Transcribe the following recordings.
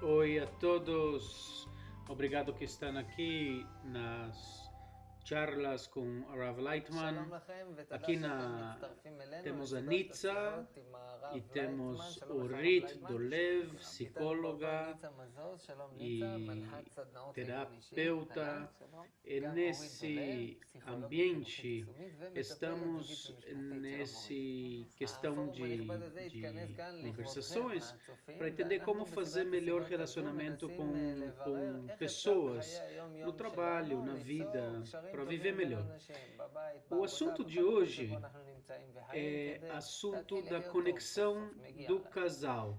Oi a todos, obrigado que estão aqui nas charlas com Rav שלום Lightman. לכם ותודה Aqui שאתם מצטרפים אלינו temos a לסדרת Nitza השיחות עם e הרב לייטמן. temos שלום o לך הרב Rit לייטמן. Dolev, איתנו באולפן psicóloga ניצה מזוז, שלום ניצה, e מנחת סדנאות לאימון אישי, אהלן, terapeuta. שלום. E גם אורית דולב, nesse פסיכולוגית חינוכית ambiente יישומית ומטפלת זוגית estamos ומשפחתית. שלום אורית. nesse questão הפורום הנכבד הזה התכנס de כאן לכבודכם, conversações הצופים, para entender como ואנחנו fazer בסדרת melhor השיחות הזו relacionamento מנסים לברר com איך אפשר pessoas בחיי היום no יום trabalho, שלנו na ליצור vida, קשרים para viver טובים בין melhor. אנשים, בבית, O בעבודה, assunto de בכל מקום hoje שבו אנחנו נמצאים בחיים, é כדי assunto להתחיל da להיות טוב, סוף conexão סוף מגיע do לנו. casal.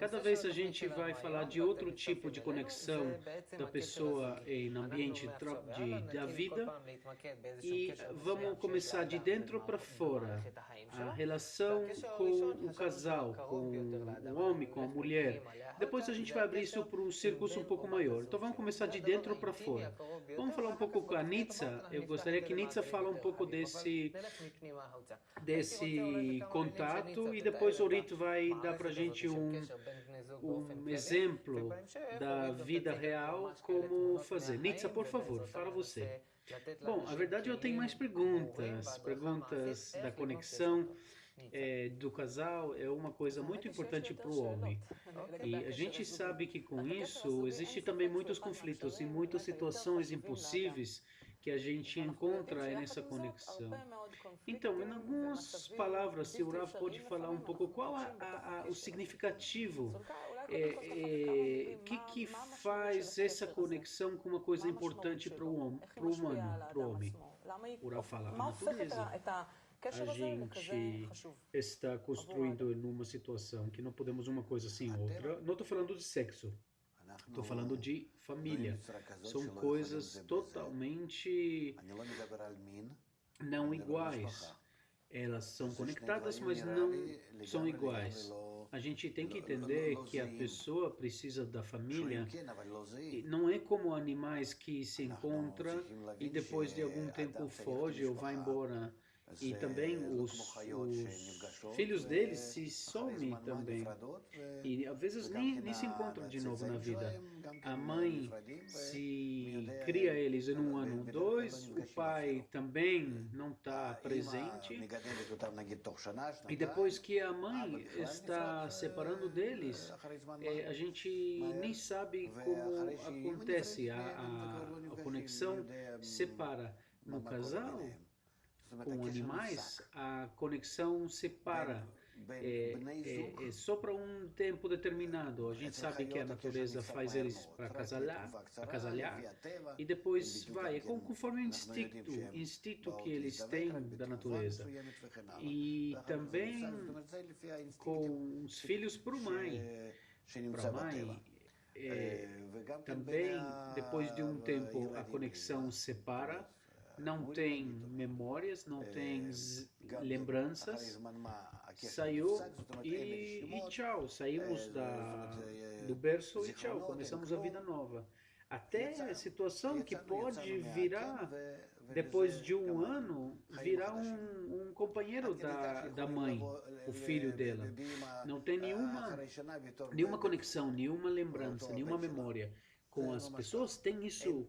Cada הנושא vez של a התוכנית gente vai שלנו falar היום, de outro ואתם tipo de מצטרפים אלינו, conexão זה בעצם da הקשר pessoa הזוגי. em אנחנו ambiente מעכשיו והלאה da נתחיל כל vida פעם להתמקד באיזשהו e קשר מסוים vamos שיש começar de לאדם dentro para fora במערכת החיים a שלו. relação והקשר com הראשון o חשבנו שהוא casal, הקרוב ביותר com לאדם. o homem, אנחנו com a נלך mulher. נתקדם עליה אחר Depois a כך, gente זה vai abrir isso הקשר para um עם círculo um בן pouco או בת maior. הזוג Então vamos שלו. começar זה de הדבר dentro para האינטימי fora. הקרוב ביותר, Vamos falar um ואחר כך pouco com a בתוכנית Nitza. הבאות אנחנו Eu נפתח את gostaria זה que Nitza למעגלים fale um יותר pouco רחבים, אבל desse נלך מפנימה החוצה. הייתי רוצה desse אולי בכמה מילים contato שניצה e תתאר depois o את Rito vai dar para a המערכת הזאת gente של קשר בין בני זוג באופן כללי, exemplo ובהמשך da אורית גם vida תציג לנו real ממש כאלה como תמונות fazer. Nitza, מהחיים, por favor, ובעזרתם fala você. ננסה לתת Bom, a לאנשים verdade eu tenho mais כלים ברורים perguntas. והדרכה מעשית Perguntas da איך לבנות קשר conexão טוב. ניצה. do casal é uma coisa muito importante para o homem. E a gente sabe que com isso existe também muitos conflitos e muitas situações impossíveis que a gente encontra nessa conexão. Então, em algumas palavras, se o Rav pode falar um pouco qual o significativo, que faz essa conexão com uma coisa importante para o homem, para o homem. O Rav fala a natureza. A gente está construindo numa situação que não podemos uma coisa sem outra. Não estou falando de sexo, estou falando de família. São coisas totalmente não iguais. Elas são conectadas, mas não são iguais. A gente tem que entender que a pessoa precisa da família. E não é como animais que se encontram e depois de algum tempo foge ou vai embora. E também os filhos deles se somem também. E às vezes nem se encontram de novo na vida. A mãe se cria eles em um ano ou dois, o pai também não está presente. E depois que a mãe está separando deles, a gente nem sabe como acontece. A conexão separa. No casal, com animais, a conexão separa. É só para um tempo determinado. A gente sabe que a natureza faz eles para acasalhar e depois vai. É conforme o instinto que eles têm da natureza. E também com os filhos para a mãe. Também, depois de um tempo, a conexão separa. Não tem memórias, não tem lembranças, saiu e tchau, saímos do berço e tchau, começamos a vida nova. Até a situação que pode virar, depois de um ano, virar um companheiro da mãe, o filho dela. Não tem nenhuma conexão, nenhuma lembrança, nenhuma memória. Com as pessoas tem isso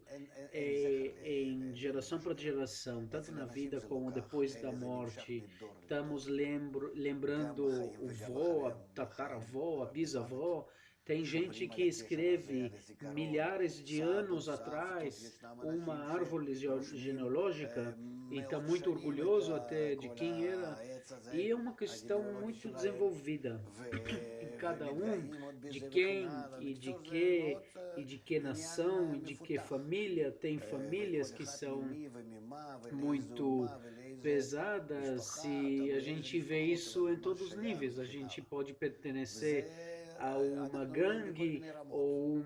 em geração para geração, tanto na vida como depois da morte. Estamos lembrando o vô, a tataravó, a bisavó. Tem gente que escreve milhares de anos atrás uma árvore genealógica e está muito orgulhoso até de quem era. E é uma questão muito desenvolvida em cada um, de quem e de que nação e de que família. Tem famílias que são muito pesadas e a gente vê isso em todos os níveis. A gente pode pertencer a uma gangue ou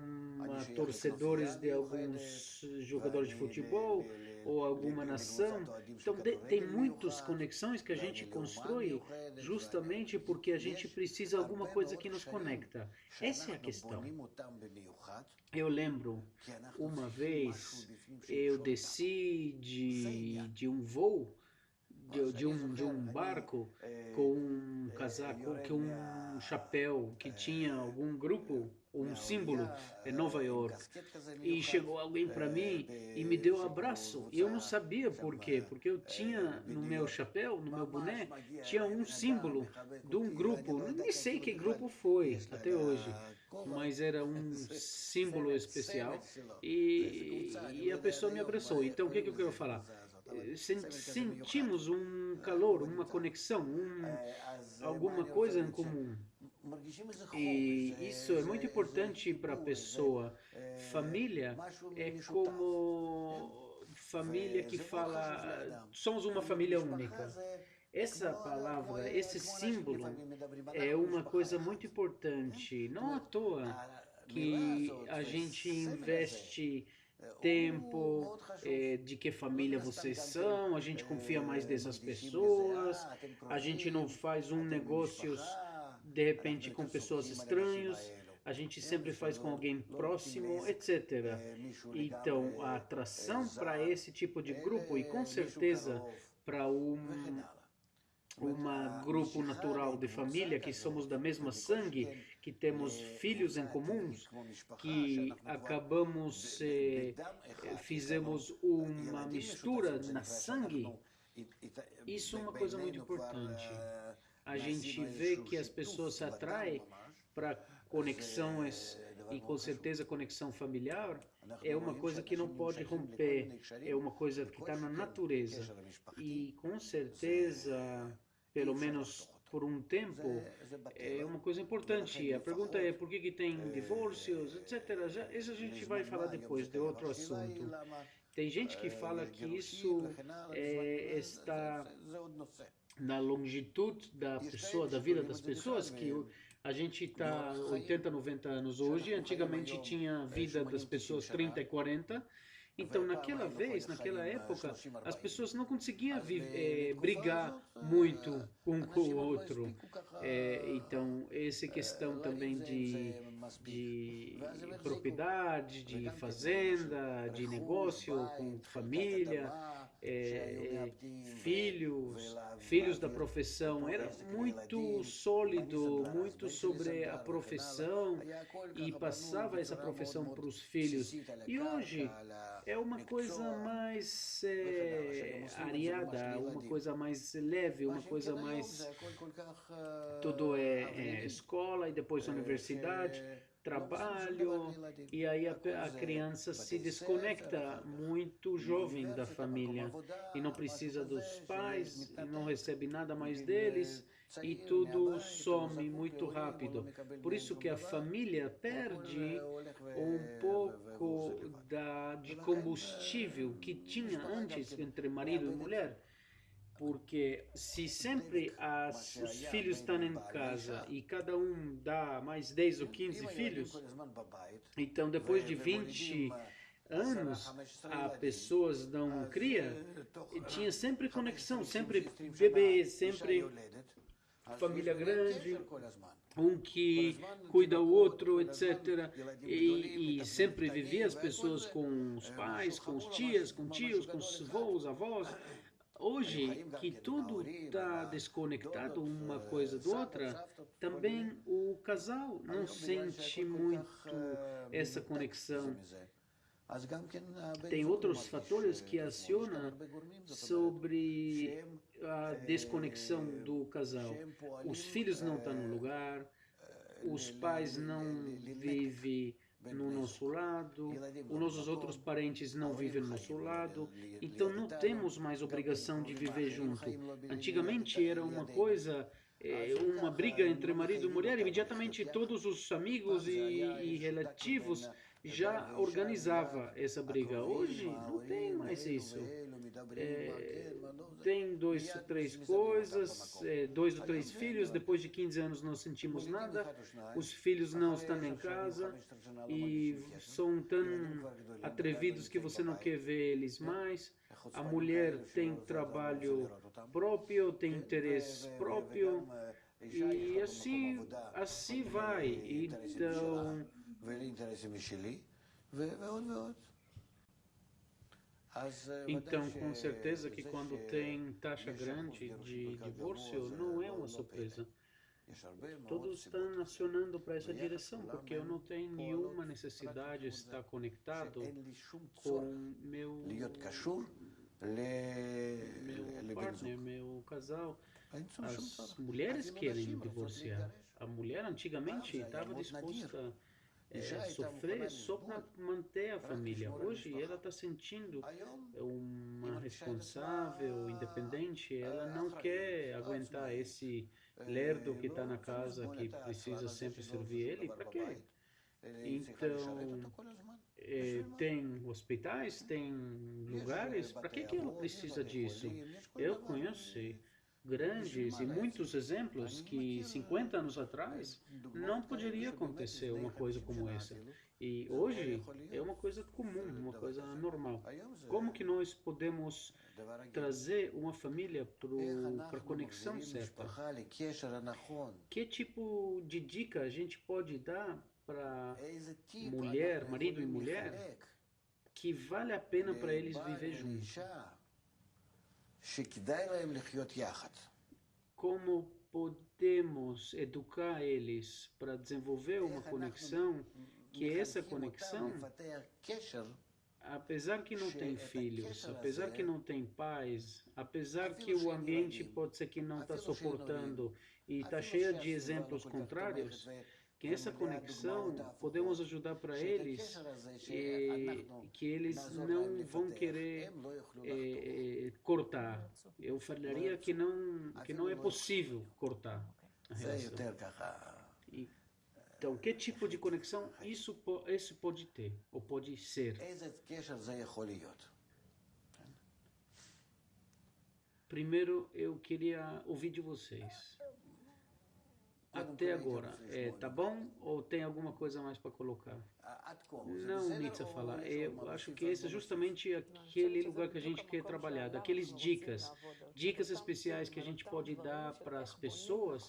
torcedores de alguns jogadores de futebol ou alguma nação. Então tem muitas conexões que a gente constrói justamente porque a gente precisa de alguma coisa que nos conecta. Essa é a questão. Eu lembro uma vez eu desci de um voo de um barco com um casaco, com um chapéu que tinha algum grupo, um símbolo em Nova York. E chegou alguém para mim e me deu um abraço. E eu não sabia por quê, porque eu tinha no meu chapéu, no meu boné, tinha um símbolo de um grupo, nem sei que grupo foi até hoje, mas era um símbolo especial e a pessoa me abraçou. Então, o que eu quero falar? Sentimos um calor, uma conexão, alguma coisa em comum. E isso é muito importante para a pessoa. Família é como família que fala, somos uma família única. Essa palavra, esse símbolo é uma coisa muito importante. Não à toa que a gente investe tempo, de que família vocês são, a gente confia mais nessas pessoas, a gente não faz negócios de repente com pessoas estranhas, a gente sempre faz com alguém próximo, etc. Então, a atração para esse tipo de grupo e com certeza para grupo natural de família, que somos da mesma sangue, que temos filhos em comuns, que acabamos, fizemos uma mistura na sangue, isso é uma coisa muito importante. A gente vê que as pessoas se atraem para conexões e com certeza conexão familiar é uma coisa que não pode romper, é uma coisa que está na natureza e com certeza, pelo menos por um tempo, é uma coisa importante. A pergunta é por que tem divórcios, etc. Isso a gente vai falar depois de outro assunto. Tem gente que fala que isso está na longitude da pessoa, da vida das pessoas, que a gente está 80, 90 anos hoje, antigamente tinha vida das pessoas 30 e 40, então naquela época, as pessoas não conseguiam brigar muito um com o outro. Então, essa questão também de propriedade, de fazenda, de negócio com família, filhos da profissão, era muito sólido, muito sobre a profissão e passava essa profissão para os filhos. E hoje é uma coisa mais areada, uma coisa mais leve, uma coisa mais... Tudo é escola e depois universidade, trabalho, e aí a criança se desconecta muito jovem da família e não precisa dos pais, e não recebe nada mais deles e tudo some muito rápido. Por isso que a família perde um pouco de combustível que tinha antes entre marido e mulher. Porque se sempre os filhos estão em casa e cada um dá mais 10 ou 15 filhos, então depois de 20 anos a pessoas não cria, tinha sempre conexão, sempre bebê, sempre família grande, um que cuida o outro, etc. E sempre vivia as pessoas com os pais, com os tias, com tios, com os avós, avós. Hoje, que tudo está desconectado uma coisa da outra, também o casal não sente muito essa conexão. Tem outros fatores que acionam sobre a desconexão do casal. Os filhos não estão no lugar, os pais não vivem no nosso lado, os nossos outros parentes não vivem no nosso lado, então não temos mais obrigação de viver junto. Antigamente era uma coisa, uma briga entre marido e mulher, imediatamente todos os amigos e relativos já organizava essa briga. Hoje não tem mais isso. Tem dois ou três coisas, dois ou três filhos, depois de 15 anos não sentimos nada, os filhos não estão em casa e são tão atrevidos que você não quer ver eles mais. A mulher tem trabalho próprio, tem interesse próprio e assim vai. Então, com certeza que quando tem taxa grande de divórcio, não é uma surpresa. todos estão acionando para essa direção, porque eu não tenho nenhuma necessidade de estar conectado com meu partner, meu casal. As mulheres querem divorciar. A mulher antigamente estava disposta a sofrer só para manter a família. Hoje ela está sentindo uma responsável, independente. Ela não quer aguentar esse lerdo que está na casa, que precisa sempre servir ele. Para quê? Então, tem hospitais, tem lugares. Para que ela precisa disso? Eu conheço grandes e muitos exemplos que 50 anos atrás não poderia acontecer uma coisa como essa. E hoje é uma coisa comum, uma coisa normal. Como que nós podemos trazer uma família para a conexão certa? Que tipo de dica a gente pode dar para mulher, marido e mulher, que vale a pena para eles viver juntos? Como podemos educar eles para desenvolver uma conexão, que essa conexão, apesar que não tem filhos, apesar que não tem pais, apesar que o ambiente pode ser que não está suportando e está cheio de exemplos contrários, que essa conexão podemos ajudar para eles, que eles não vão querer cortar. Eu falaria que não é possível cortar a relação. Então, que tipo de conexão isso pode ter, ou pode ser? Primeiro, eu queria ouvir de vocês. Até agora, tá bom? Ou tem alguma coisa mais para colocar? Não, Nitsa fala. Eu acho que esse é justamente aquele lugar que a gente quer trabalhar, daqueles dicas especiais que a gente pode dar para as pessoas.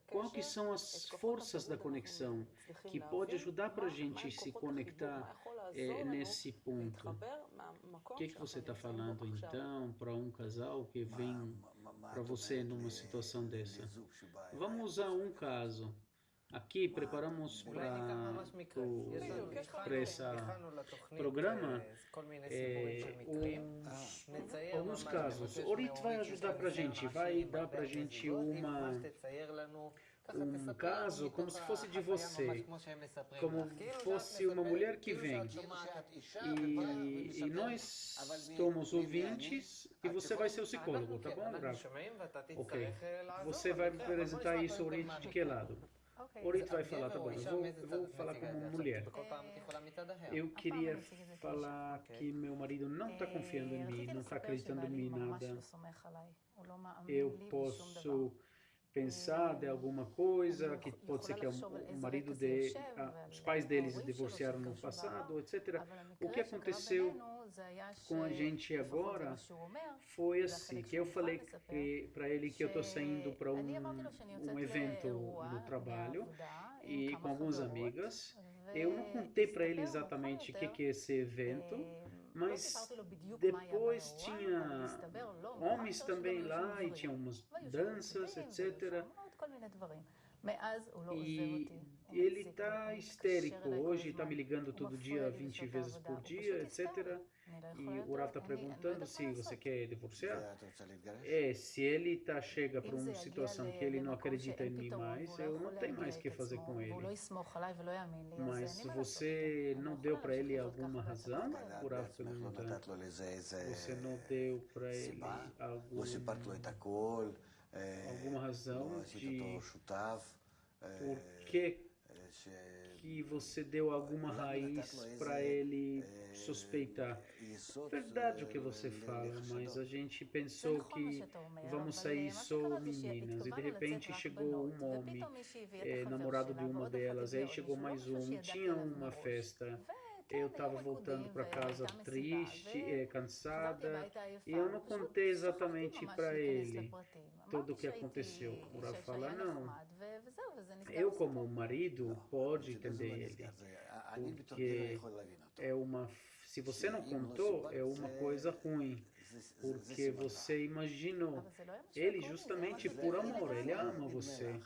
Qual que são as forças da conexão que pode ajudar para a gente se conectar nesse ponto? O que você está falando então para um casal que vem para você numa situação dessa? Vamos usar um caso. Aqui preparamos para esse programa alguns casos. Orit vai ajudar para a gente, vai dar para a gente um caso como se fosse de você, como fosse uma mulher que vem. E nós somos ouvintes e você vai ser o psicólogo, tá bom, Rafa? Ok. Você vai me apresentar isso, Orit, de que lado? Orit vai falar, tá bom, eu vou falar como mulher. Eu queria falar que meu marido não está confiando em mim, não está acreditando em mim nada. Eu posso pensar de alguma coisa, que pode ser que o marido os pais deles se divorciaram no passado, etc. O que aconteceu com a gente agora foi assim, que eu falei para ele que eu estou saindo para um evento no trabalho e com algumas amigas. Eu não contei para ele exatamente o que é esse evento, mas depois tinha homens também lá e tinha umas danças, etc. E ele está histérico hoje, está me ligando todo dia, 20 vezes por dia, etc. E o Rav está perguntando se você quer divorciar. Se ele chega para uma situação que ele não acredita em mim mais, eu não tenho mais o que fazer com ele. Mas você não deu para ele alguma razão? O Rav pergunta. Você não deu para ele alguma razão de por que você deu alguma raiz para ele suspeitar. Verdade o que você fala, mas a gente pensou que vamos sair só meninas e de repente chegou um homem, namorado de uma delas, aí chegou mais um e tinha uma festa. Eu estava voltando para casa triste, cansada, e eu não contei exatamente para ele tudo o que aconteceu. O Rav fala, não, eu como marido pode entender ele, porque é uma se você não contou, é uma coisa ruim, porque você imaginou ele justamente por amor, ele ama você.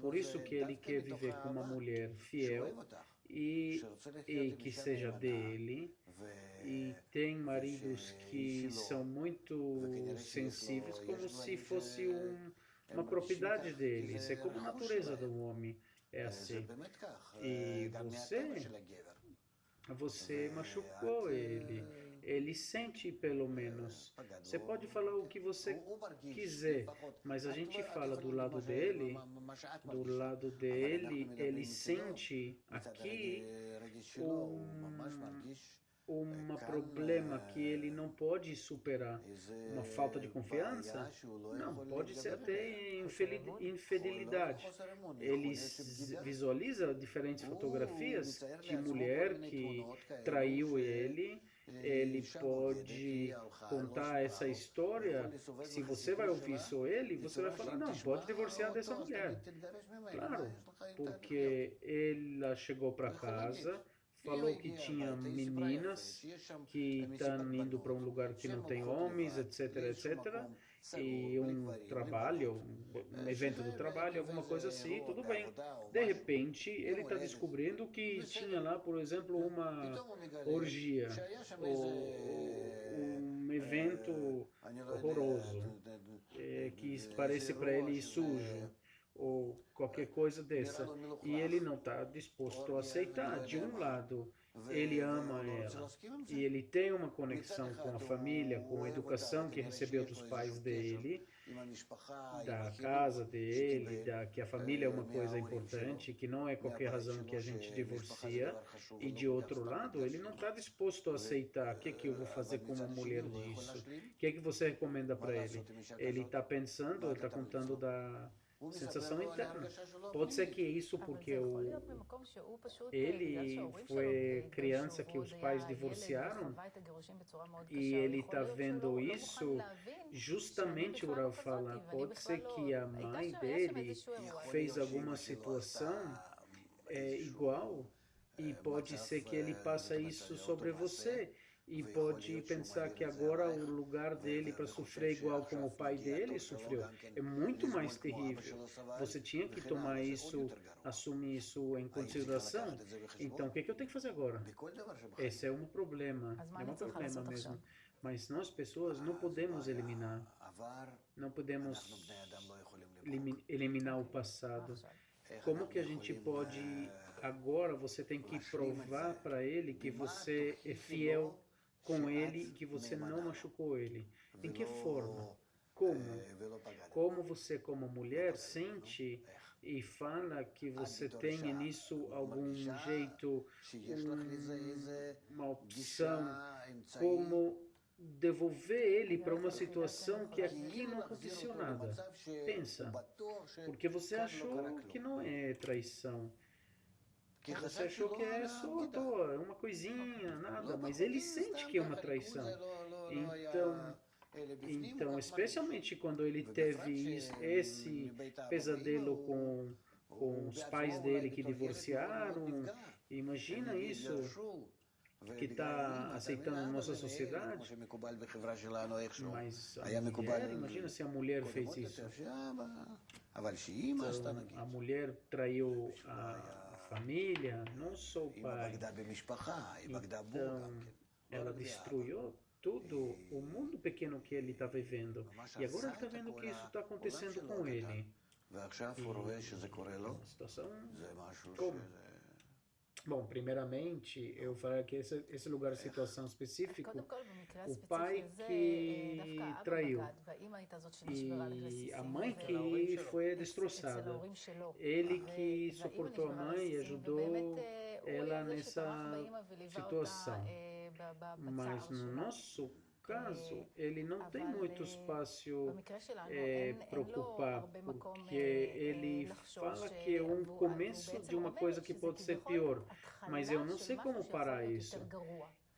Por isso que ele quer viver com uma mulher fiel e, e que seja dele. E tem maridos que são muito sensíveis, como se fosse uma propriedade deles. É como a natureza do homem, é assim. E você machucou ele. Ele sente pelo menos. Você pode falar o que você quiser, mas a gente fala do lado dele, ele sente aqui um problema que ele não pode superar. Uma falta de confiança? Não, pode ser até infidelidade. Ele visualiza diferentes fotografias de mulher que traiu ele. Ele pode contar essa história. Se você vai ouvir só ele, você vai falar, não, pode divorciar dessa mulher. Claro, porque ela chegou para casa, falou que tinha meninas que estão indo para um lugar que não tem homens, etc, etc. E um trabalho, um evento do trabalho, alguma coisa assim, tudo bem. De repente, ele está descobrindo que tinha lá, por exemplo, uma orgia, ou um evento horroroso, que parece para ele sujo, ou qualquer coisa dessa. E ele não está disposto a aceitar. De um lado, ele ama ela e ele tem uma conexão com a família, com a educação que recebeu dos pais dele, da casa dele, que a família é uma coisa importante, que não é qualquer razão que a gente divorcia. E de outro lado, ele não está disposto a aceitar. O que é que eu vou fazer com uma mulher disso? O que é que você recomenda para ele? Ele está pensando, ele está contando da sensação interna. Pode ser que é isso porque ele foi criança que os pais divorciaram e ele está vendo isso. Justamente o Rav fala, pode ser que a mãe dele fez alguma situação igual e pode ser que ele passa isso sobre você. E pode pensar que agora o lugar dele para sofrer igual como o pai dele sofreu é muito mais terrível. Você tinha que tomar isso, assumir isso em consideração. Então, o que eu tenho que fazer agora? Esse é um problema mesmo. Mas nós, pessoas, não podemos eliminar. Não podemos eliminar o passado. Como que a gente pode... Agora você tem que provar para ele que você é fiel com ele, que você não machucou ele. Em que forma? Como? Como você, como mulher, sente e fala que você tem nisso algum jeito, uma opção, como devolver ele para uma situação que aqui não aconteceu nada. Pensa, porque você achou que não é traição. Você achou que é só à toa, uma coisinha, nada, mas ele sente que é uma traição. Então, especialmente quando ele teve esse pesadelo com os pais dele que divorciaram, imagina isso que está aceitando na nossa sociedade, mas a mulher, imagina se a mulher fez isso. Então, a mulher traiu a família, não só o pai. Então, ela destruiu tudo, o mundo pequeno que ele está vivendo. E agora ele está vendo que isso está acontecendo com ele. E é uma situação como? Bom, primeiramente, eu falar que esse lugar, situação específico, o pai que traiu e a mãe que foi destroçada, ele que suportou a mãe e ajudou ela nessa situação. Mas no nosso caso, ele não tem muito espaço para ocupar, porque ele fala que é um começo de uma coisa que pode ser pior, mas eu não sei como parar isso.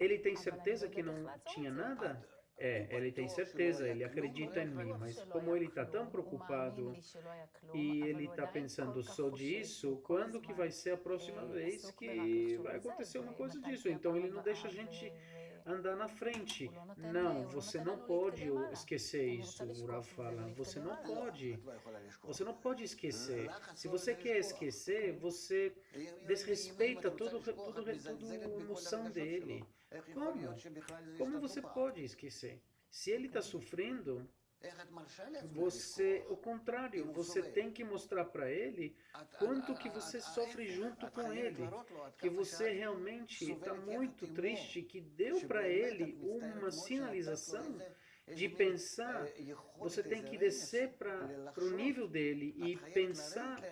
Ele tem certeza que não tinha nada? Ele tem certeza, ele acredita em mim, mas como ele está tão preocupado e ele está pensando só disso, quando que vai ser a próxima vez que vai acontecer uma coisa disso? Então ele não deixa a gente andar na frente. Não, você não pode esquecer isso, o Rav fala. Você não pode. Você não pode esquecer. Se você quer esquecer, você desrespeita toda a emoção dele. Como? Como você pode esquecer? Se ele está sofrendo, o contrário, você tem que mostrar para ele quanto que você sofre junto com ele, que você realmente está muito triste, que deu para ele uma sinalização de pensar, você tem que descer para o nível dele e pensar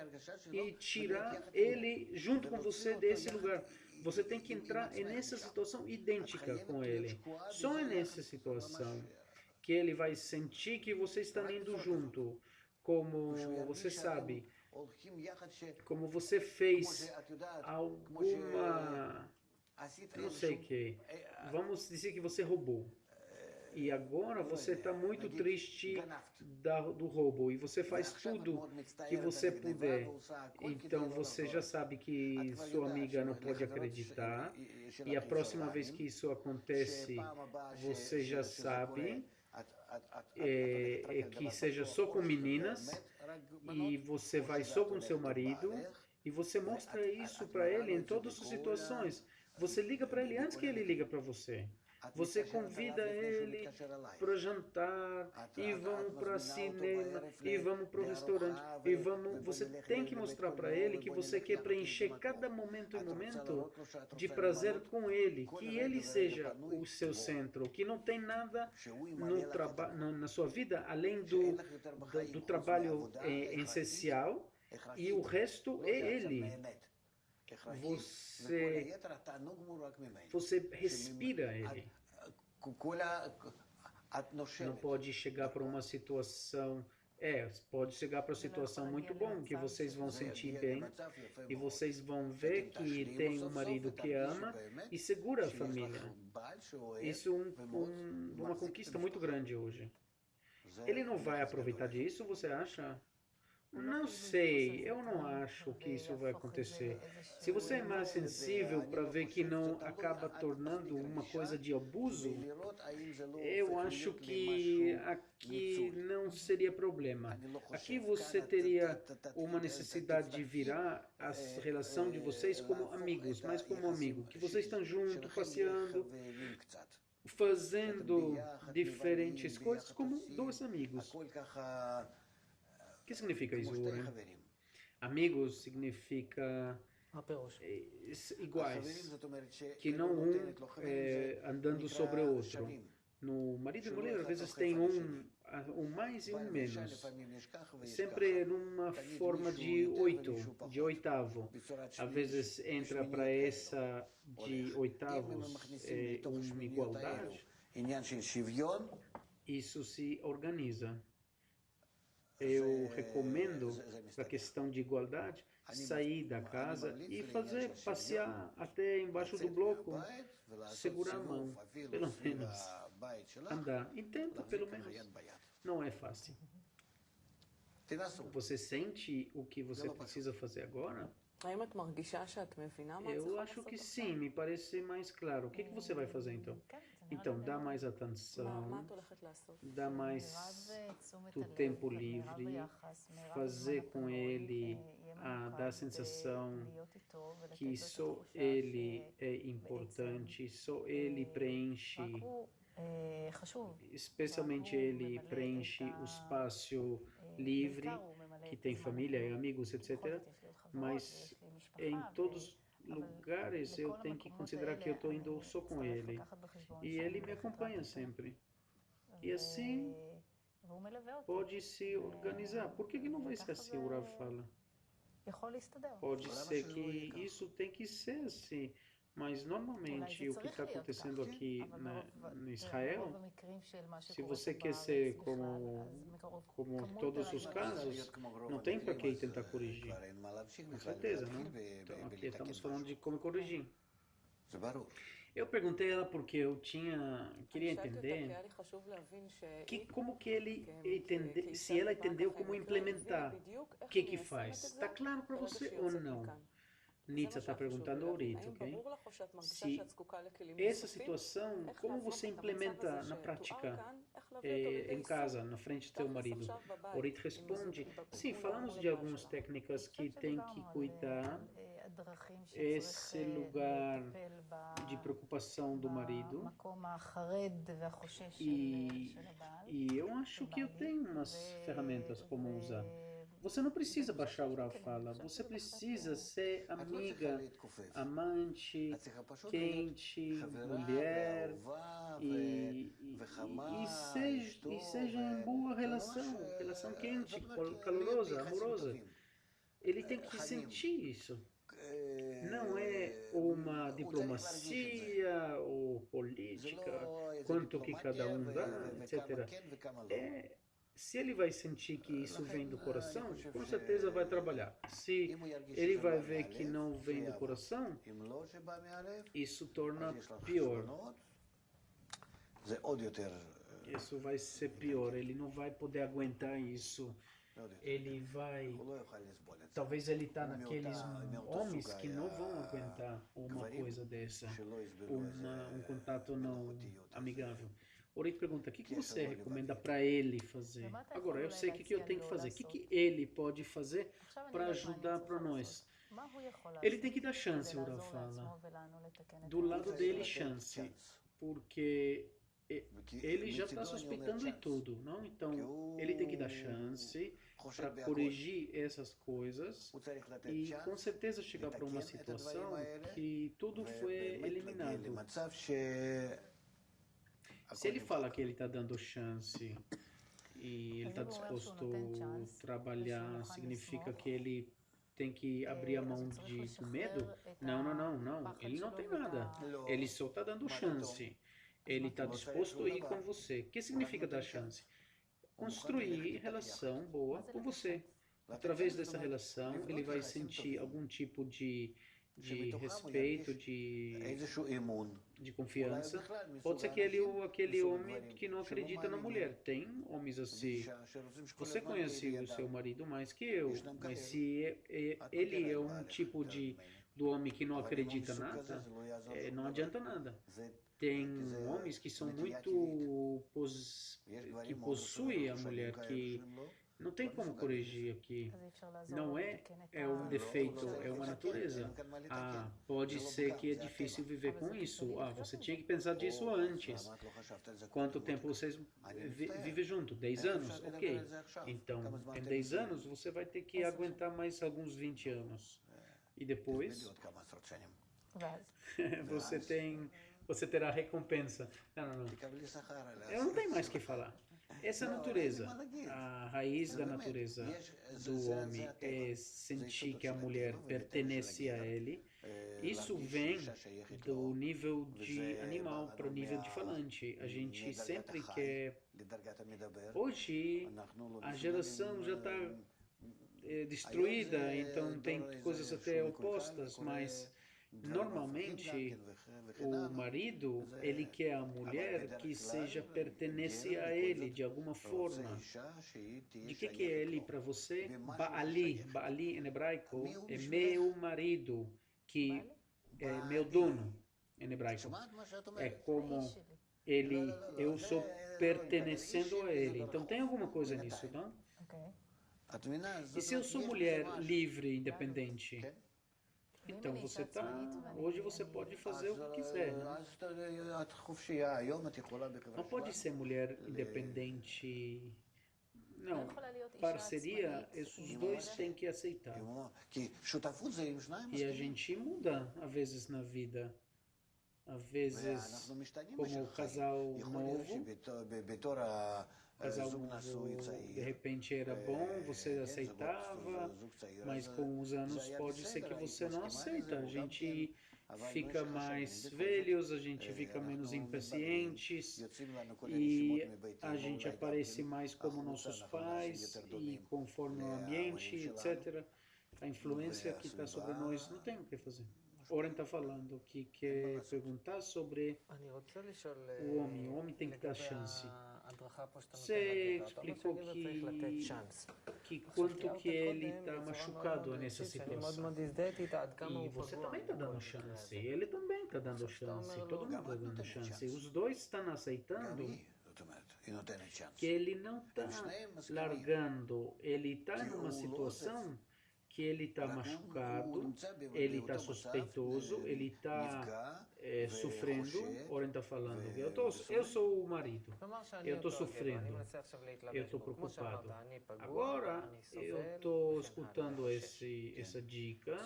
e tirar ele junto com você desse lugar. Você tem que entrar nessa situação idêntica com ele. Só nessa situação que ele vai sentir que vocês estão indo junto, como você sabe, como você fez alguma, não sei o que, vamos dizer que você roubou. E agora você está muito triste do roubo e você faz tudo que você puder. Então você já sabe que sua amiga não pode acreditar e a próxima vez que isso acontece, você já sabe que seja só com meninas e você vai só com seu marido e você mostra isso para ele em todas as situações. Você liga para ele antes que ele liga para você. Você convida ele para jantar e vamos para cinema e vamos para o restaurante e vamos. Você tem que mostrar para ele que você quer preencher cada momento e momento de prazer com ele, que ele seja o seu centro, que não tem nada na sua vida além do trabalho essencial e o resto é ele. Você respira ele. Não pode chegar para uma situação. Pode chegar para uma situação muito bom, que vocês vão sentir bem e vocês vão ver que tem um marido que ama e segura a família. Isso é uma conquista muito grande hoje. Ele não vai aproveitar disso, você acha? Não sei, eu não acho que isso vai acontecer. Se você é mais sensível para ver que não acaba tornando uma coisa de abuso, eu acho que aqui não seria problema. Aqui você teria uma necessidade de virar a relação de vocês como amigos, mais como amigo, que vocês estão juntos, passeando, fazendo diferentes coisas como dois amigos. O que significa isso, Uri? Amigos significa iguais, que não andando sobre o outro. No marido e mulher, às vezes tem um mais e um menos. Sempre numa forma de oitavo. Às vezes entra para essa de oitavos uma igualdade. Isso se organiza. Eu recomendo, para a questão de igualdade, sair da casa e passear até embaixo do bloco, segurar a mão, pelo menos, andar. E tenta, pelo menos. Não é fácil. Você sente o que você precisa fazer agora? Eu acho que sim, me parece mais claro. O que você vai fazer então? Então, dá mais atenção, dá mais do tempo livre, fazer com ele, dar a sensação que só ele é importante, só ele preenche, especialmente ele preenche o espaço livre, que tem família e amigos, etc. Mas em todos lugares eu tenho que considerar que eu estou indo só com ele e ele me acompanha sempre e assim pode se organizar. Por que não vai ser assim? O Rav fala, pode ser que isso tem que ser assim, mas normalmente o que está acontecendo aqui em Israel, se você quer ser como todos os casos, não tem para que tentar corrigir. Com certeza, não? Então aqui estamos falando de como corrigir. Eu perguntei a ela porque eu queria entender como que se ela entendeu como implementar, o que faz. Está claro para você ou não? Nitsa está perguntando ao Orit, ok? Se essa situação, como você implementa na prática em casa, na frente do teu marido? Orit responde, sim, falamos de algumas técnicas que tem que cuidar esse lugar de preocupação do marido e, e eu acho que eu tenho umas ferramentas como usar. Você não precisa baixar o Rav fala, você precisa ser amiga, amante, quente, mulher e seja em boa relação quente, calorosa, amorosa. Ele tem que sentir isso. Não é uma diplomacia ou política, quanto que cada um dá, etc. Se ele vai sentir que isso vem do coração, com certeza vai trabalhar. Se ele vai ver que não vem do coração, isso torna pior. Isso vai ser pior, ele não vai poder aguentar isso. Ele vai... Talvez ele está naqueles homens que não vão aguentar uma coisa dessa, um contato não amigável. Orit pergunta, o que você recomenda para ele fazer? Agora, eu sei o que eu tenho que fazer. O que ele pode fazer para ajudar para nós? Ele tem que dar chance, o Rav fala. Do lado dele, chance. Porque ele já está suspeitando de tudo, não? Então, ele tem que dar chance para corrigir essas coisas e com certeza chegar para uma situação que tudo foi eliminado. Se ele fala que ele está dando chance e ele está disposto a trabalhar, significa que ele tem que abrir a mão do medo? Não. Ele não tem nada. Ele só está dando chance. Ele está disposto a ir com você. O que significa dar chance? Construir relação boa com você. Através dessa relação, ele vai sentir algum tipo de respeito, de confiança. Pode ser que ele ou aquele homem que não acredita na mulher. Tem homens assim. Você conhece o seu marido mais que eu, mas se ele é um tipo do homem que não acredita nada, não adianta nada. Tem homens que são muito que possuem a mulher, que não tem como corrigir aqui. Não é um defeito, é uma natureza. Pode ser que é difícil viver com isso. Você tinha que pensar disso antes. Quanto tempo vocês vivem junto? 10 anos? Ok. Então, em 10 anos, você vai ter que aguentar mais alguns 20 anos. E depois, você terá recompensa. Não. Eu não tenho mais o que falar. Essa natureza, a raiz da natureza do homem é sentir que a mulher pertence a ele. Isso vem do nível de animal para o nível de falante. A gente sempre quer... Hoje, a geração já está destruída, então tem coisas até opostas, mas... Normalmente, o marido, ele quer a mulher que seja pertenece a ele de alguma forma. De que é ele para você? Baali em hebraico é meu marido, que é meu dono em hebraico. É como eu sou pertenecendo a ele. Então tem alguma coisa nisso, não? E se eu sou mulher livre, independente? Então hoje você pode fazer o que quiser, né? Não pode ser mulher independente. Não, parceria, esses dois têm que aceitar. E a gente muda, às vezes, na vida. Às vezes, como casal novo, de repente era bom, você aceitava, mas com os anos pode ser que você não aceita. A gente fica mais velhos, a gente fica menos impacientes e a gente aparece mais como nossos pais e conforme o ambiente, etc. A influência que está sobre nós não tem o que fazer. Oren está falando que quer perguntar sobre o homem. O homem tem que dar chance. Você explicou que quanto que ele está machucado nessa situação. E você também está dando chance, ele também está dando chance, todo mundo está dando chance. Os dois estão aceitando que ele não está largando, ele está numa situação que ele está machucado, ele está suspeitoso, ele está sofrendo. Oren está falando, eu sou o marido, eu estou sofrendo, eu estou preocupado. Agora eu estou escutando essa dica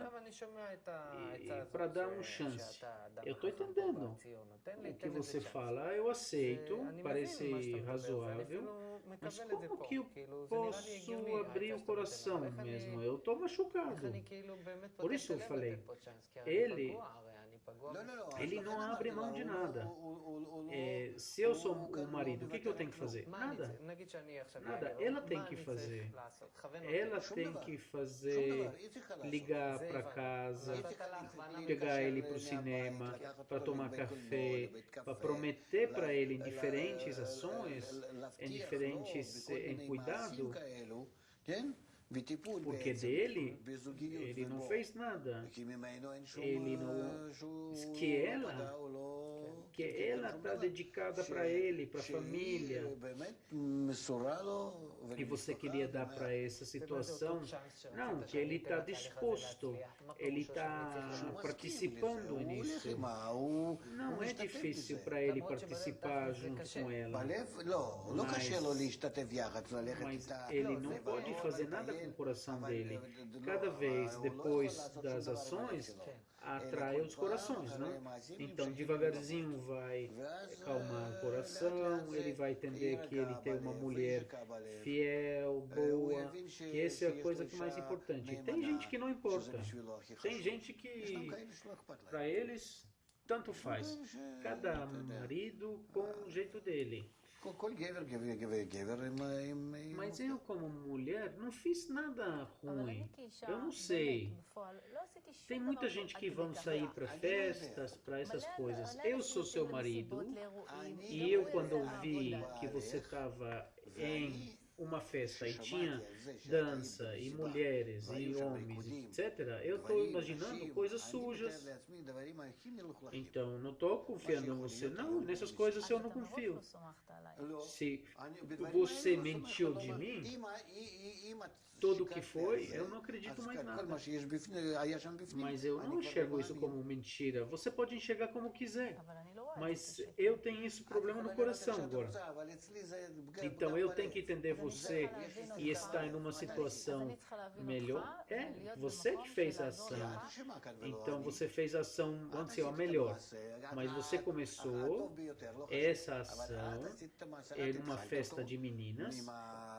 para dar uma chance. Eu estou entendendo o que você fala, eu aceito, parece razoável, mas como que eu posso abrir o coração mesmo? Eu estou machucado. Por isso eu falei, ele não abre mão de nada. Se eu sou o marido, o que eu tenho que fazer? Nada. Nada. Ela tem que fazer. Ela tem que fazer, ligar para casa, pegar ele para o cinema, para tomar café, para prometer para ele em diferentes ações, em cuidado. Porque dele, ele não fez nada. Ele não, que ela está dedicada para ele, para a família. E você queria dar para essa situação? Não, que ele está disposto, ele está participando nisso. Não é difícil para ele participar junto com ela. Mas ele não pode fazer nada com o coração dele. Cada vez depois das ações, atrai os corações, não? Então, devagarzinho vai acalmar o coração, ele vai entender que ele tem uma mulher fiel, boa, que essa é a coisa que é mais importante. Tem gente que não importa. Tem gente que, para eles, tanto faz. Cada marido com o jeito dele. Mas eu, como mulher, não fiz nada ruim. Eu não sei. Tem muita gente que vão sair para festas, para essas coisas. Eu sou seu marido e eu, quando vi que você estava em uma festa e tinha dança e mulheres e homens, etc., eu estou imaginando coisas sujas. Então, não estou confiando em você. Não, nessas coisas eu não confio. Se você mentiu de mim, tudo o que foi, eu não acredito mais nada. Mas eu não enxergo isso como mentira. Você pode enxergar como quiser. Mas eu tenho esse problema no coração agora. Então eu tenho que entender você e estar em uma situação melhor. É você que fez a ação. Então você fez a ação, vamos dizer, a melhor. Mas você começou essa ação em uma festa de meninas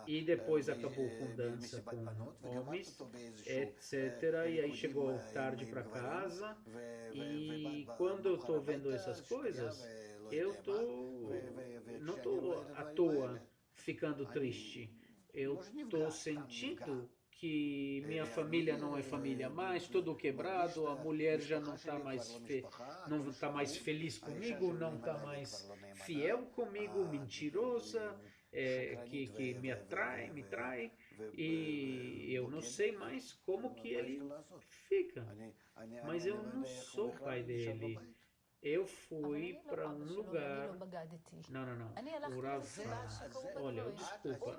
e depois acabou com dança com homens, etc. E aí chegou tarde para casa. E quando eu estou vendo essas coisas, eu não estou à toa ficando triste. Eu estou sentindo que minha família não é família mais, tudo quebrado, a mulher já não está mais feliz comigo, não está mais fiel comigo, mentirosa, que me trai, e eu não sei mais como que ele fica. Mas eu não sou o pai dele. Eu fui para um lugar. Não. O Rav olha, desculpa.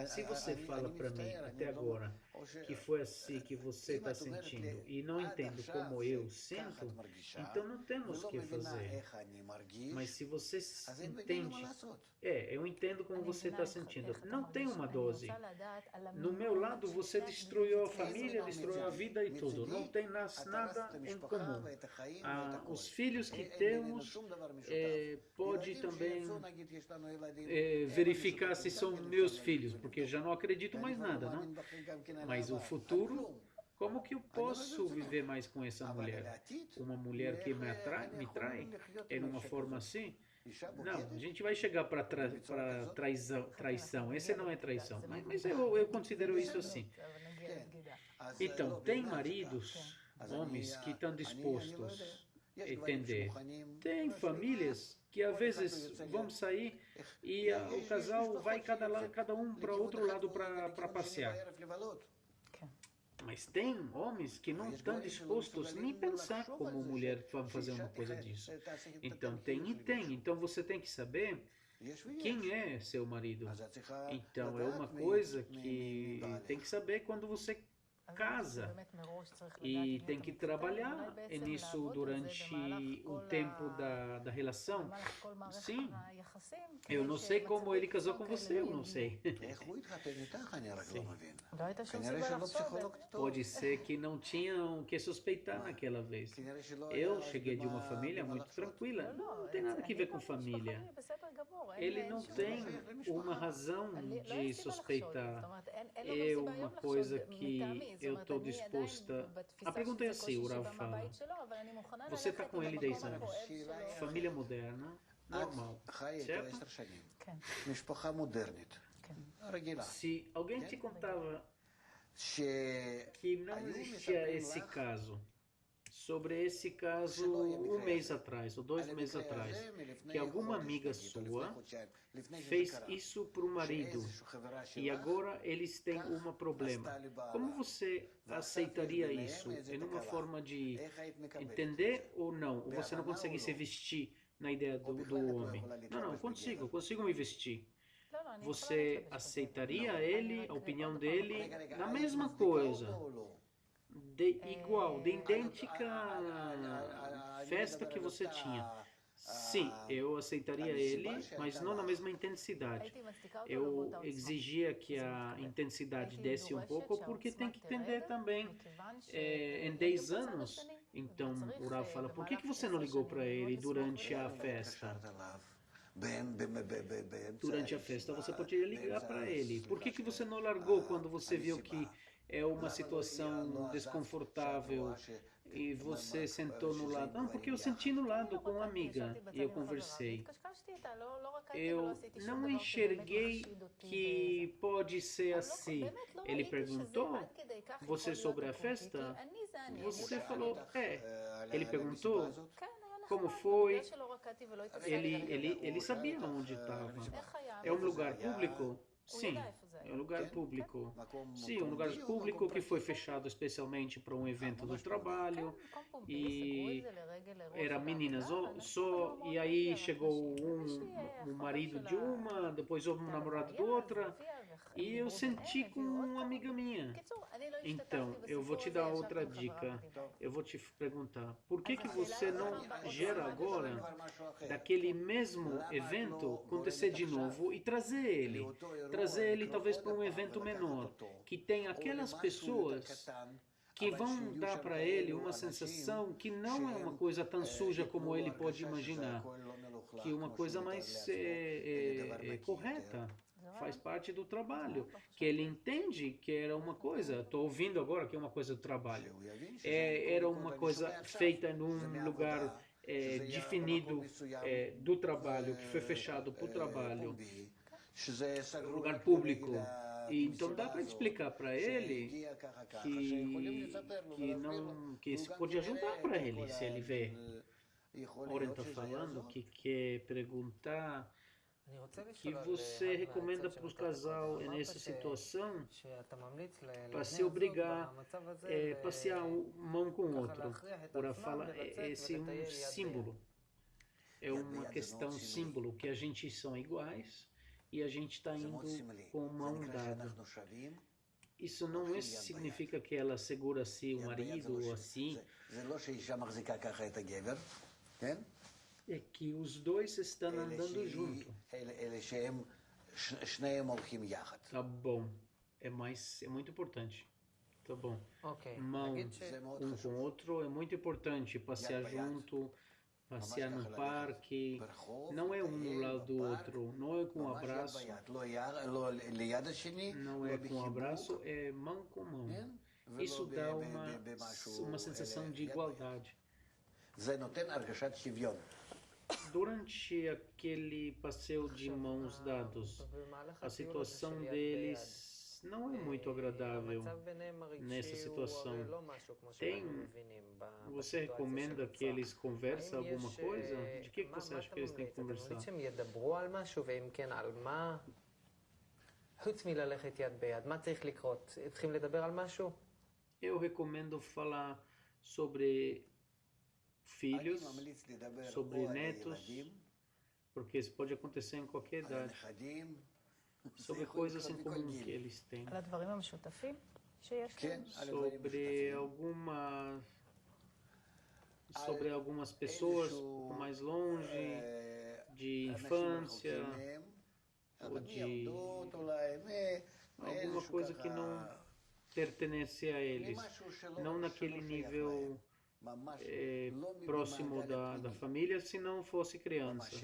Se você fala para mim até agora que foi assim que você está sentindo e não entendo como eu sinto, então não temos o que fazer. Mas se você entende, eu entendo como você está sentindo. Não tem uma dose. No meu lado, você destruiu a família, destruiu a vida e tudo. Não tem nada em comum. Os filhos que temos, pode também verificar se são meus filhos, porque já não acredito mais nada, não? Mas o futuro, como que eu posso viver mais com essa mulher? Uma mulher que me trai em uma forma assim? Não, a gente vai chegar para traição. Esse não é traição, mas eu considero isso assim. Então, tem maridos, homens, que estão dispostos a entender. Tem famílias que às vezes vamos sair e o casal vai cada um para outro lado para passear. Mas tem homens que não estão dispostos nem pensar como mulher vai fazer uma coisa disso. Então tem e tem. Então você tem que saber quem é seu marido. Então é uma coisa que tem que saber quando você casa e tem que trabalhar nisso durante o tempo da relação. Sim, eu não sei como ele casou com você, eu não sei. Pode ser que não tinham o que suspeitar naquela vez. Eu cheguei de uma família muito tranquila, não tem nada a ver com família. Ele não tem uma razão de suspeitar. É uma coisa que eu estou disposta. A pergunta é assim, o Rav fala. Você está com ele 10 anos. Família moderna, normal, certo? Se alguém te contava que não existia esse caso, sobre esse caso um mês atrás, ou 2 meses atrás, que alguma amiga sua fez isso para o marido e agora eles têm um problema. Como você aceitaria isso? É uma forma de entender ou não? Ou você não consegue se vestir na ideia do homem? Não, consigo me vestir. Você aceitaria ele, a opinião dele, na mesma coisa? De idêntica festa que você tinha. Sim, eu aceitaria ele, mas não na mesma intensidade. Eu exigia que a intensidade desce um pouco, porque tem que entender também, em 10 anos, então o Rav fala, por que você não ligou para ele durante a festa? Durante a festa você poderia ligar para ele. Por que você não largou quando você viu que é uma situação desconfortável e você sentou no lado? Não, porque eu senti no lado com uma amiga e eu conversei. Eu não enxerguei que pode ser assim. Ele perguntou, você sobre a festa? Você falou, Ele perguntou, como foi? Ele sabia onde estava. É um lugar público? Sim, é um lugar público. Sim, um lugar público que foi fechado especialmente para um evento do trabalho e era meninas só, e aí chegou um marido de uma, depois houve um namorado de outra, e eu senti com uma amiga minha. Então, eu vou te dar outra dica. Eu vou te perguntar, por que você não gera agora daquele mesmo evento acontecer de novo e trazer ele? Trazer ele talvez para um evento menor, que tem aquelas pessoas que vão dar para ele uma sensação que não é uma coisa tão suja como ele pode imaginar, que é uma coisa mais correta. Faz parte do trabalho, que ele entende que era uma coisa, estou ouvindo agora que é uma coisa do trabalho, era uma coisa feita num lugar definido do trabalho, que foi fechado para o trabalho, um lugar público. E então dá para explicar para ele que isso pode ajudar para ele, se ele vê. Ora, está falando que quer perguntar que você recomenda para o casal nessa situação para se obrigar a passear mão com o outro. Ora, fala, esse é um símbolo. É uma questão símbolo que a gente são iguais e a gente está indo com mão dada. Isso não significa que ela segura assim o marido ou assim. É que os dois estão andando junto. Tá bom. É muito importante. Tá bom. Mão um com o outro é muito importante. Passear junto, passear no parque. Não é um no lado do outro. Não é com um abraço. Não é com um abraço, é mão com mão. Isso dá uma sensação de igualdade. Durante aquele passeio de mãos dadas, a situação deles não é muito agradável המצב ביניהם nessa הרגשי הוא situação. הרי לא משהו כמו Tem, שאנחנו מבינים você בסיטואציה recomenda que שנוצרה. eles conversem האם alguma יש... coisa? De que מה você acha אתה que eles têm que ממליץ? אתה conversar? ממליץ שהם ידברו על משהו, ואם כן, על מה? חוץ מללכת יד ביד, מה צריך לקרות? צריכים לדבר על משהו? Eu recomendo falar sobre filhos, sobre netos, porque isso pode acontecer em qualquer idade, sobre coisas em comum que eles têm, על הדברים המשותפים שיש להם. sobre algumas pessoas um pouco mais longe, de infância, ou de alguma coisa que não pertence a eles, não naquele nível próximo da família, se não fosse criança.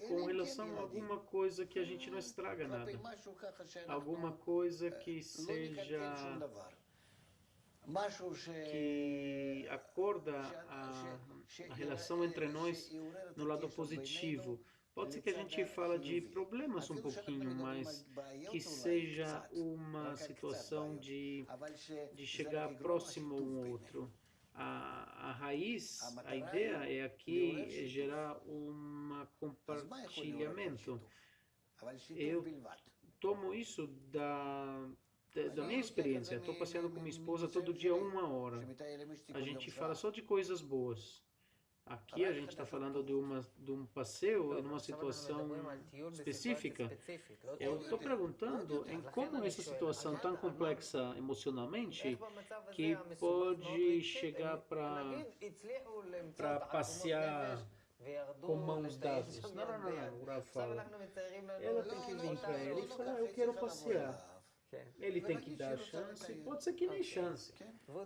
Com relação a alguma coisa que a gente não estraga nada, alguma coisa que seja, que acorda a relação entre nós no lado positivo. Pode ser que a gente fala de problemas um pouquinho, mas que seja uma situação de chegar próximo um outro. A raiz, a ideia é aqui gerar um compartilhamento. Eu tomo isso da minha experiência. Estou passeando com minha esposa todo dia 1 hora. A gente fala só de coisas boas. Aqui a gente está falando de um passeio em uma situação específica. Eu estou perguntando em como essa situação tão complexa emocionalmente que pode chegar para passear com mãos dadas. Não, o Rav fala. Ela tem que vir para ele e falar, eu quero passear. Ele tem que dar chance, pode ser que nem chance.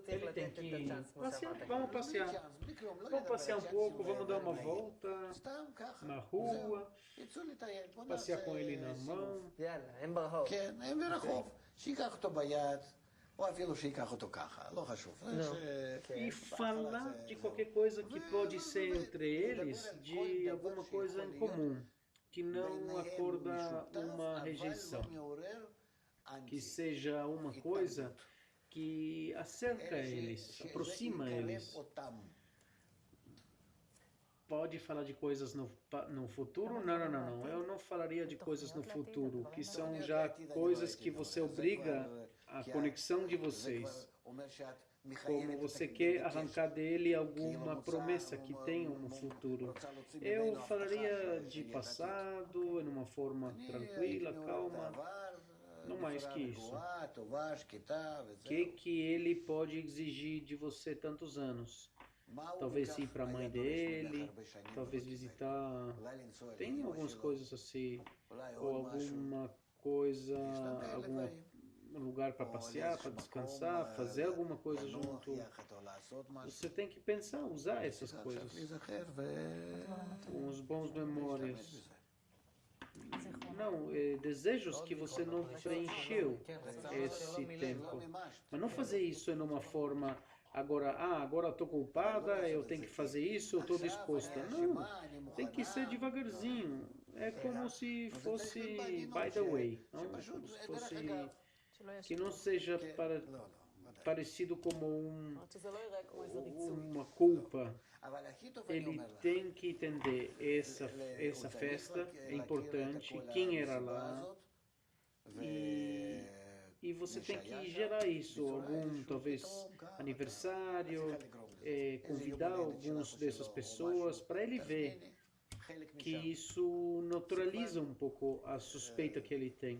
Ele tem que passear, vamos passear. Vamos passear um pouco, vamos dar uma volta na rua, passear com ele na mão. E falar de qualquer coisa que pode ser entre eles, de alguma coisa em comum, que não acorda uma rejeição. Que seja uma coisa que acerca eles, aproxima eles. Pode falar de coisas no futuro? Não. Eu não falaria de coisas no futuro, que são já coisas que você obriga a conexão de vocês. Como você quer arrancar dele alguma promessa que tenha um futuro. Eu falaria de passado, em uma forma tranquila, calma. Não mais que isso. O que ele pode exigir de você tantos anos? Talvez ir para a mãe dele, talvez visitar. Tem algumas coisas assim, ou alguma coisa, algum lugar para passear, para descansar, fazer alguma coisa junto. Você tem que pensar, usar essas coisas. Uns bons memórias. Não, desejos que você não preencheu esse tempo. Mas não fazer isso em uma forma, agora estou culpada, eu tenho que fazer isso, eu estou disposta. Não, tem que ser devagarzinho. É como se fosse by the way. Não? Como se fosse, que não seja parecido como uma culpa. Ele tem que entender essa festa é importante, quem era lá, e você tem que gerar isso, talvez aniversário, convidar algumas dessas pessoas para ele ver que isso neutraliza um pouco a suspeita que ele tem.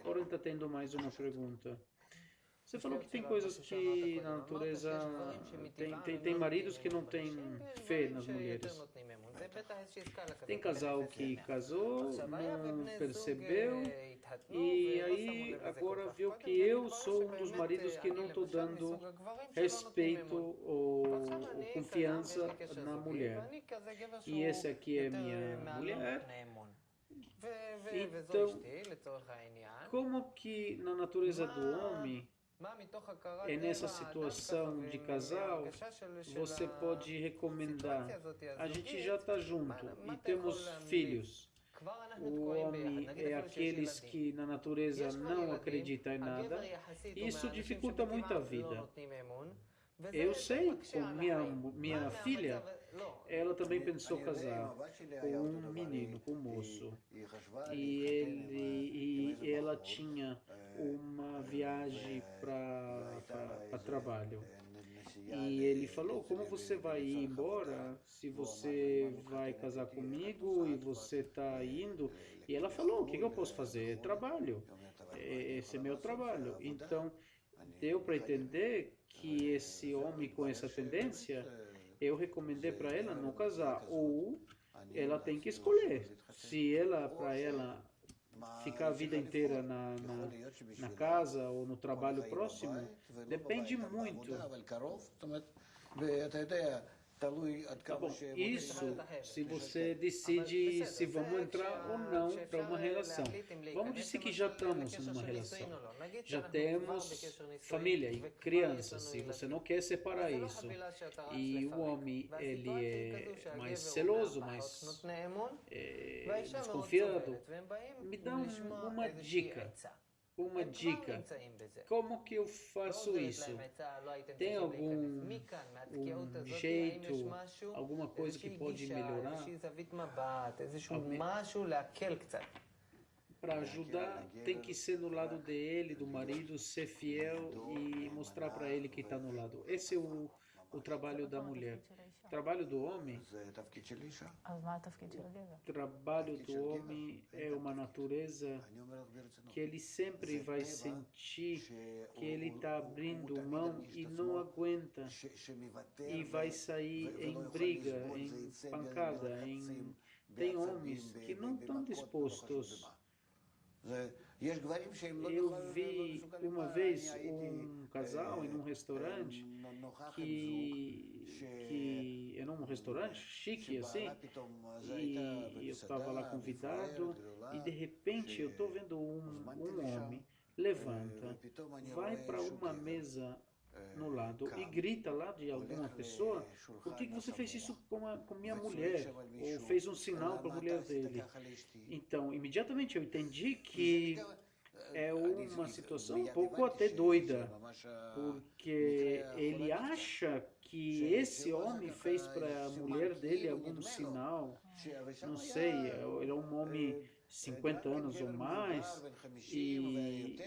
Agora ele está tendo mais uma pergunta. Você falou que tem coisas que na natureza tem maridos que não têm fé nas mulheres. Tem casal que casou, não percebeu e aí agora viu que eu sou um dos maridos que não estou dando respeito ou confiança na mulher. E essa aqui é minha mulher. Então, como que na natureza do homem e nessa situação de casal, você pode recomendar, a gente já está junto e temos filhos, O homem é aqueles que na natureza não acreditam em nada. Isso dificulta muito a vida. Eu sei, com minha filha, ela também pensou casar com um menino, com um moço. E ela tinha uma viagem para trabalho. E ele falou, como você vai ir embora se você vai casar comigo e você está indo? E ela falou, o que eu posso fazer? É trabalho. Esse é meu trabalho. Então, deu para entender que esse homem com essa tendência, eu recomendei para ela não casar. Ou ela tem que escolher. Se ela, para ela, ficar a vida inteira na casa ou no trabalho próximo, depende muito. Tá bom, isso se você decide se vamos entrar ou não para uma relação. Vamos dizer que já estamos numa relação. Já temos família e crianças, e você não quer separar isso. E o homem, ele é mais celoso, mais desconfiado. Me dá uma dica. Uma dica. Como que eu faço isso? Tem algum jeito, alguma coisa que pode melhorar? Para ajudar, tem que ser no lado dele, do marido, ser fiel e mostrar para ele que está no lado. Esse é o trabalho da mulher. O trabalho do homem, trabalho do homem é uma natureza que ele sempre vai sentir que ele está abrindo mão e não aguenta e vai sair em briga, em pancada. Tem homens que não estão dispostos. Eu vi uma vez um casal em um restaurante que era um restaurante chique assim, e eu estava lá convidado e de repente eu estou vendo um homem levanta, vai para uma mesa no lado e grita lá de alguma pessoa, por que você fez isso com minha mulher? Ou fez um sinal para a mulher dele. Então, imediatamente eu entendi que é uma situação um pouco até doida, porque ele acha que esse homem fez para a mulher dele algum sinal, não sei, ele é um homem 50 anos ou mais, e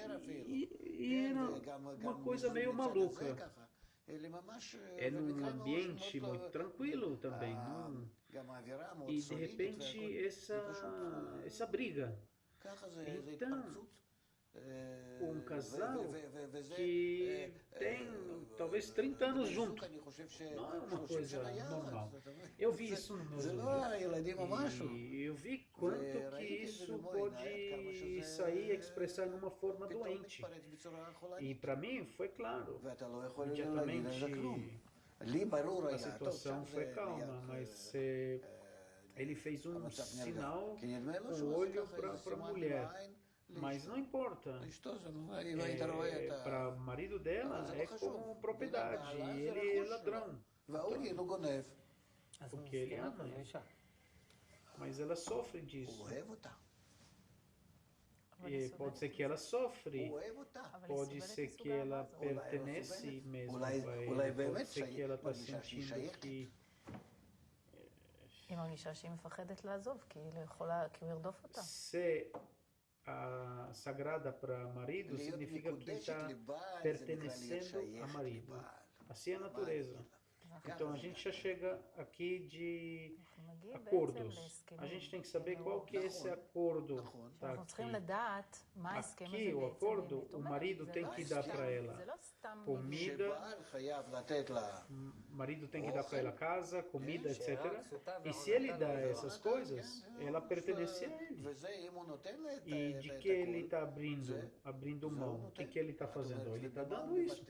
era uma coisa meio maluca. É num ambiente muito tranquilo também, e de repente essa briga. Então, um casal que tem talvez 30 anos junto, não é uma coisa normal. Eu vi isso no meu livro e eu vi quanto que isso pode sair e expressar de uma forma doente. E para mim foi claro, imediatamente a situação foi calma, mas ele fez um sinal com o olho para a mulher. Mas não importa. Para o marido dela é como propriedade. E ele é ladrão. Porque ele ama. Mas ela sofre disso. E pode ser que ela sofre. Pode ser que ela pertenece mesmo a ele. Pode ser que ela está sentindo que... היא מרגישה שהיא מפחדת לעזוב, כי הוא ירדוף אותה. A sagrada para marido significa que está pertenecendo a marido. Assim é a natureza. Então a gente já chega aqui de acordos. A gente tem que saber qual que é esse acordo. Tá aqui o acordo, o marido tem que dar para ela comida, o marido tem que dar para ela casa, comida, etc. E se ele dá essas coisas, ela pertence a ele. E de que ele está abrindo mão? O que ele está fazendo? Ele está dando isso.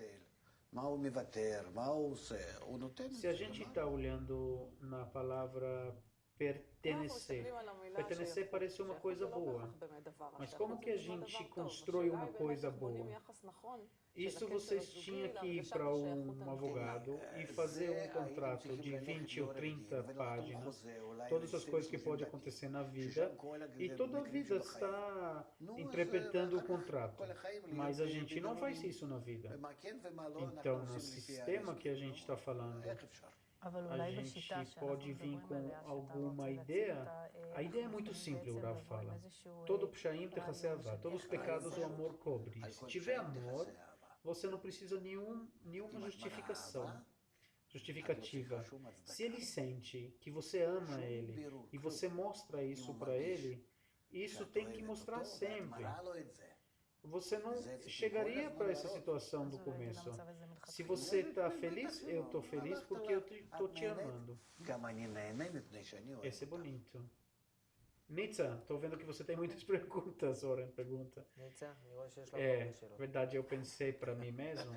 Se a gente está olhando na palavra pertencer. Pertencer parece uma coisa boa, mas como que a gente constrói uma coisa boa? Isso vocês tinham que ir para um advogado e fazer um contrato de 20 ou 30 páginas, todas as coisas que podem acontecer na vida, e toda a vida está interpretando o contrato. Mas a gente não faz isso na vida. Então, no sistema que a gente está falando, a gente pode vir com alguma ideia. A ideia é muito simples, o Rav fala. Todo pshaim techaseavá, todos os pecados o amor cobre. Se tiver amor, você não precisa nenhuma justificativa. Se ele sente que você ama ele e você mostra isso para ele, isso tem que mostrar sempre. Você não chegaria para essa situação do começo. Se você está feliz, eu estou feliz porque eu estou te amando. Esse é bonito. Nitza, estou vendo que você tem muitas perguntas, Oren pergunta. É, verdade, eu pensei para mim mesmo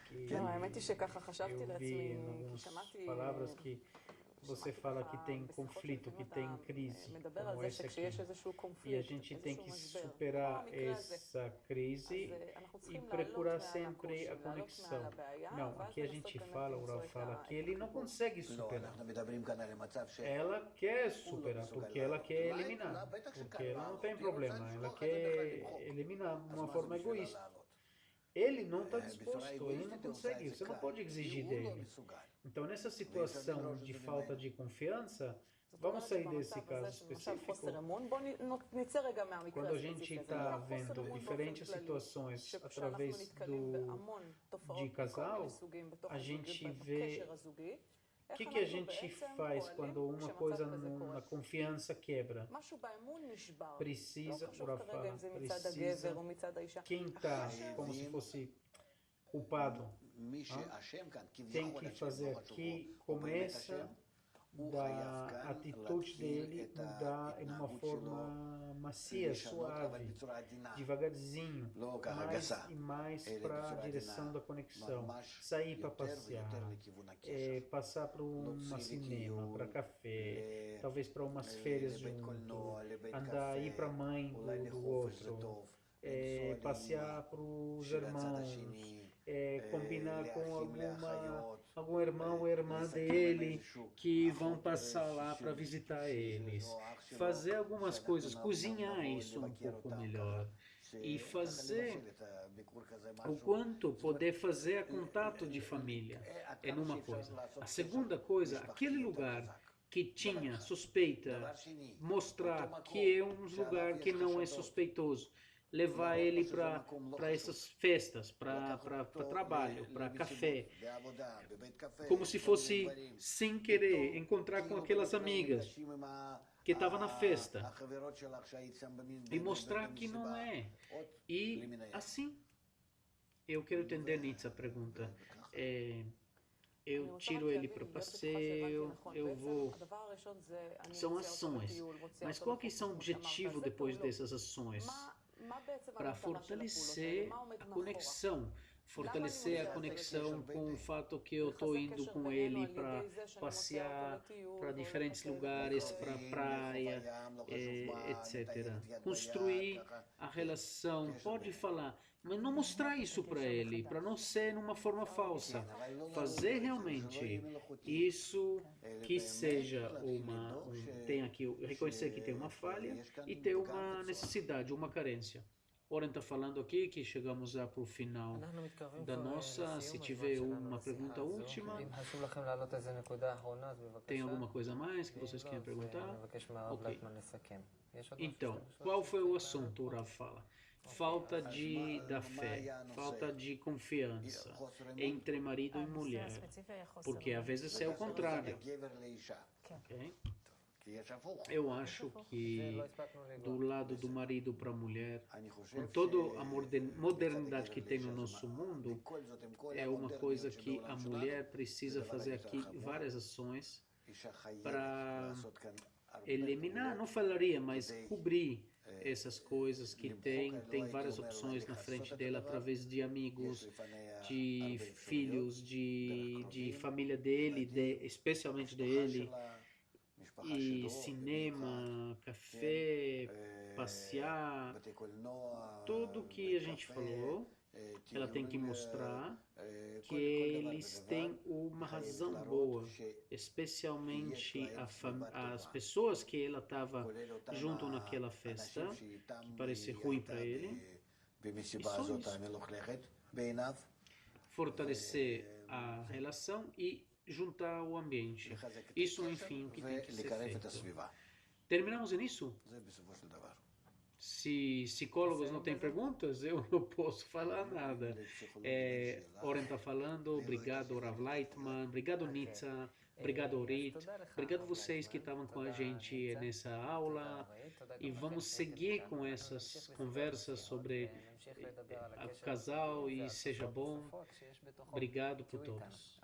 que eu vi em algumas palavras que você fala que tem conflito, que tem crise, como essa aqui. E a gente tem que superar essa crise e procurar sempre a conexão. Não, aqui a gente fala, o Rav fala, que ele não consegue superar. Ela quer superar, porque ela quer eliminar. Porque ela não tem problema, ela quer eliminar de uma forma egoísta. Ele não está disposto, ele não consegue, você não pode exigir dele. Então, nessa situação de falta de confiança, vamos sair desse caso específico. Quando a gente está vendo diferentes situações através de casal, a gente vê o que a gente faz quando uma coisa na confiança quebra. Precisa, quem está como se fosse culpado, tem que fazer aqui, começa da atitude dele mudar em uma forma macia, suave, devagarzinho, mais e mais para a direção da conexão. Sair para passear, passar para um cinema, para café, talvez para umas férias junto, andar, ir para a mãe do outro, passear para os irmãos, combinar com algum irmão ou irmã dele que vão passar lá para visitar eles. Fazer algumas coisas, cozinhar isso um pouco melhor. E fazer o quanto poder fazer contato de família é uma coisa. A segunda coisa, aquele lugar que tinha suspeita, mostrar que é um lugar que não é suspeitoso. Levar ele para essas festas, para trabalho, para café, como se fosse sem querer encontrar com aquelas amigas que estavam na festa e mostrar que não é. E assim, eu quero entender Nitza a pergunta. Eu tiro ele para o passeio, eu vou... São ações. Mas qual que são o objetivo depois dessas ações? Para fortalecer a conexão. Fortalecer a conexão com o fato que eu estou indo com ele para passear para diferentes lugares, para praia, etc. Construir a relação, pode falar, mas não mostrar isso para ele, para não ser numa forma falsa. Fazer realmente isso que seja tem aqui, reconhecer que tem uma falha e ter uma necessidade, uma carência. Oren está falando aqui que chegamos já para o final da nossa. Se tiver uma pergunta última, tem alguma coisa a mais que vocês querem perguntar? Ok. Então, qual foi o assunto, o Rav fala? Falta da fé, falta de confiança entre marido e mulher, porque às vezes é o contrário. Okay? Eu acho que do lado do marido para a mulher, com toda a modernidade que tem no nosso mundo, é uma coisa que a mulher precisa fazer aqui várias ações para eliminar, não falaria, mas cobrir essas coisas que tem várias opções na frente dela através de amigos, de filhos, de família dele, especialmente dele. e cinema, café, passear, tudo que a gente falou, ela tem que mostrar que eles têm uma razão boa, especialmente as pessoas que ela estava junto naquela festa, que parece ruim para ele. E só isso. Fortalecer a relação e juntar o ambiente. Isso, enfim, o que tem que ser feito. Terminamos nisso? Se psicólogos não têm perguntas, eu não posso falar nada. Oren está falando, obrigado Rav Leitman, obrigado Nitza, obrigado Orit, obrigado vocês que estavam com a gente nessa aula e vamos seguir com essas conversas sobre o casal e seja bom. Obrigado por todos.